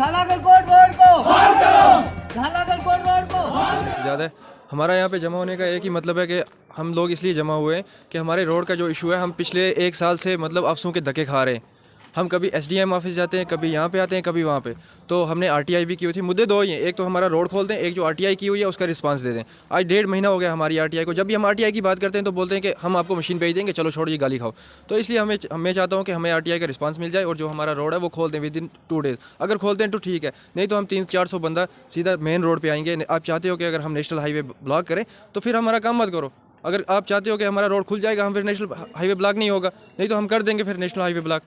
थालागढ़ road को थालागढ़ road को ज़्यादा हमारा यहाँ पे जमा होने का एक ही मतलब है कि हम लोग इसलिए जमा हुए हैं कि हमारे रोड का जो इशू है, हम पिछले 1 साल से मतलब अफसों के धक्के खा रहे हैं। हम कभी एसडीएम ऑफिस जाते हैं, कभी यहाँ पे आते हैं, कभी वहाँ पे। तो हमने आरटीआई भी की हुई थी। मुद्दे दो ही हैं, एक तो हमारा रोड खोल दें, एक जो आरटीआई की हुई है उसका रिस्पांस दे दें। आज 1.5 महीना हो गया हमारी आरटीआई को। जब भी हम आरटीआई की बात करते हैं तो बोलते हैं कि हम आपको मशीन भेज देंगे, चलो छोड़िए गाली खाओ। तो इसलिए मैं चाहता हूँ कि हमें आरटीआई का रिस्पांस मिल जाए और जो हमारा रोड है वो खोल दें विदिन 2 डेज़। अगर खोलते हैं तो ठीक है, नहीं तो हम 300-400 बंदा सीधा मेन रोड पर आएंगे। आप चाहते हो कि अगर हम नेशनल हाईवे ब्लॉक करें तो फिर हमारा काम मत करो। अगर आप चाहते हो कि हमारा रोड खुल जाएगा, हम फिर नेशनल हाईवे ब्लॉक नहीं होगा, नहीं तो हम कर देंगे फिर नेशनल हाईवे ब्लॉक।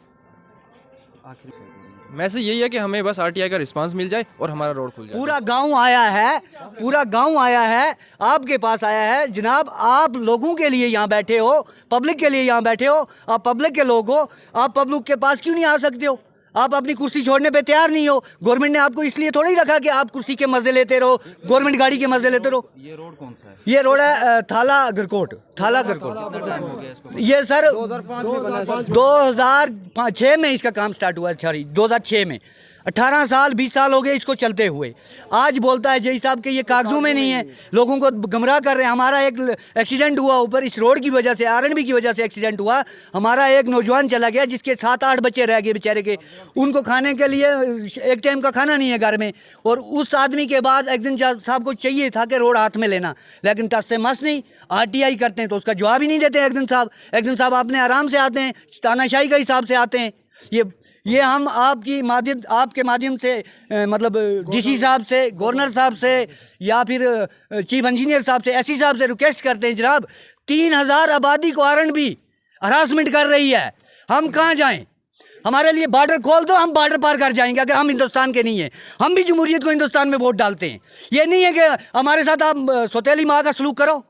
मैसेज यही है कि हमें बस आरटीआई का रिस्पांस मिल जाए और हमारा रोड खुल जाए। पूरा गांव आया है, पूरा गांव आया है, आपके पास आया है जनाब। आप लोगों के लिए यहाँ बैठे हो, पब्लिक के लिए यहाँ बैठे हो। आप पब्लिक के लोग हो, आप पब्लिक के पास क्यों नहीं आ सकते हो? आप अपनी कुर्सी छोड़ने पे तैयार नहीं हो। गवर्नमेंट ने आपको इसलिए थोड़ा ही रखा कि आप कुर्सी के मजे लेते रहो, गवर्नमेंट गाड़ी के मजे लेते रहो। ये रोड कौन सा है? ये रोड है थालागढ़। ये सर 2006 में इसका काम स्टार्ट हुआ है। 2006 में 18 साल 20 साल हो गए इसको चलते हुए। आज बोलता है जय साहब के ये कागजों में नहीं है, लोगों को गुमराह कर रहे हैं। हमारा एक एक्सीडेंट हुआ ऊपर इस रोड की वजह से, आरएनबी की वजह से एक्सीडेंट हुआ। हमारा एक नौजवान चला गया जिसके 7-8 बच्चे रह गए बेचारे के। उनको खाने के लिए एक टाइम का खाना नहीं है घर में। और उस आदमी के बाद एक्शन साहब को चाहिए था कि रोड हाथ में लेना, लेकिन टस से मस नहीं। आरटीआई करते हैं तो उसका जवाब ही नहीं देते एक्शन साहब। एक्शन साहब अपने आराम से आते हैं, तानाशाही का हिसाब से आते हैं। ये हम आपके माध्यम से मतलब डीसी साहब से, गवर्नर साहब से या फिर चीफ इंजीनियर साहब से, एससी साहब से रिक्वेस्ट करते हैं जनाब, 3000 आबादी को आरएनबी हरासमेंट कर रही है। हम कहाँ जाएं? हमारे लिए बॉर्डर खोल दो, हम बॉर्डर पार कर जाएंगे। अगर हम हिंदुस्तान के नहीं हैं, हम भी जमहूरियत को हिंदुस्तान में वोट डालते हैं। ये नहीं है कि हमारे साथ आप सौतेली माँ का सलूक करो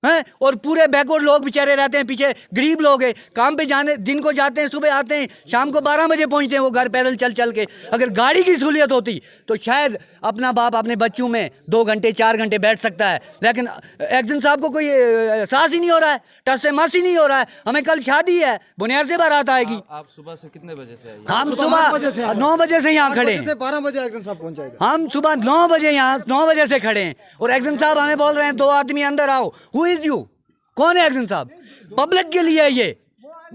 हैं। और पूरे बैकवर्ड लोग बेचारे रहते हैं, पीछे गरीब लोग हैं। काम पे जाने दिन को जाते हैं, सुबह आते हैं, शाम को 12 बजे पहुंचते हैं वो घर पैदल चल चल के। अगर गाड़ी की सहूलियत होती तो शायद अपना बाप अपने बच्चों में 2 घंटे 4 घंटे बैठ सकता है। लेकिन एक्शन साहब को कोई एहसास ही नहीं हो रहा है, टस से मस ही नहीं हो रहा है। हमें कल शादी है, बुनियाद से बारात आएगी। आप सुबह से कितने बजे से आए? हम सुबह 9 बजे से यहाँ खड़े हैं। 12 बजे एक्शन साहब पहुंच जाएगा। हम सुबह 9 बजे यहाँ 9 बजे से खड़े हैं और एक्शन साहब हमें बोल रहे हैं 2 आदमी अंदर आओ। Who is you? कौन है एक्शन साहब? पब्लिक के लिए ये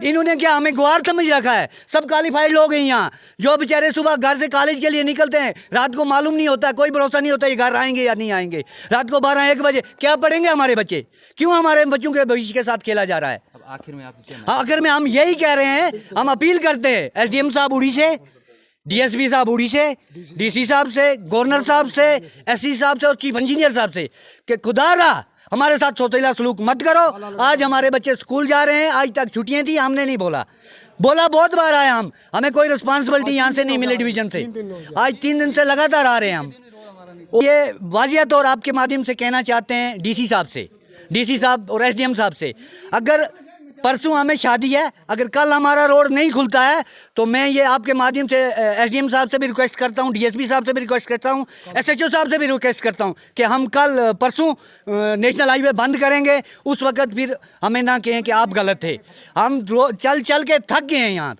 इन्होंने क्या हमें गुआर समझ रखा है? सब क्वालिफाइड लोग हैं यहाँ, जो बेचारे सुबह घर से कॉलेज के लिए निकलते हैं, रात को मालूम नहीं होता, कोई भरोसा नहीं होता ये घर आएंगे या नहीं आएंगे। रात को 12-1 बजे क्या पढ़ेंगे हमारे बच्चे? क्यों हमारे बच्चों के भविष्य के साथ खेला जा रहा है? अब आखिर में आखिर में हम यही कह रहे हैं, हम अपील करते हैं एसडीएम साहब उड़ी से, डीएसपी साहब उड़ी से, डीसी साहब से, गवर्नर साहब से, एससी साहब से और चीफ इंजीनियर साहब से कि खुदारा हमारे साथ सौतेला सलूक मत करो। आज हमारे बच्चे स्कूल जा रहे हैं, आज तक छुट्टियां थी, हमने नहीं बोला बहुत बार आए हम, हमें कोई रिस्पांसिबिलिटी यहाँ से नहीं मिली डिवीजन से। आज 3 दिन से लगातार आ रहे हैं हम। ये वाजिया तौर आपके माध्यम से कहना चाहते हैं डीसी साहब और एसडीएम साहब से, अगर परसों हमें शादी है, अगर कल हमारा रोड नहीं खुलता है तो मैं ये आपके माध्यम से एसडीएम साहब से भी रिक्वेस्ट करता हूँ, डीएसपी साहब से भी रिक्वेस्ट करता हूँ, एसएचओ साहब से भी रिक्वेस्ट करता हूँ कि हम कल परसों नेशनल हाईवे बंद करेंगे। उस वक्त फिर हमें ना कहें कि आप गलत थे। हम चल के थक गए हैं यहाँ।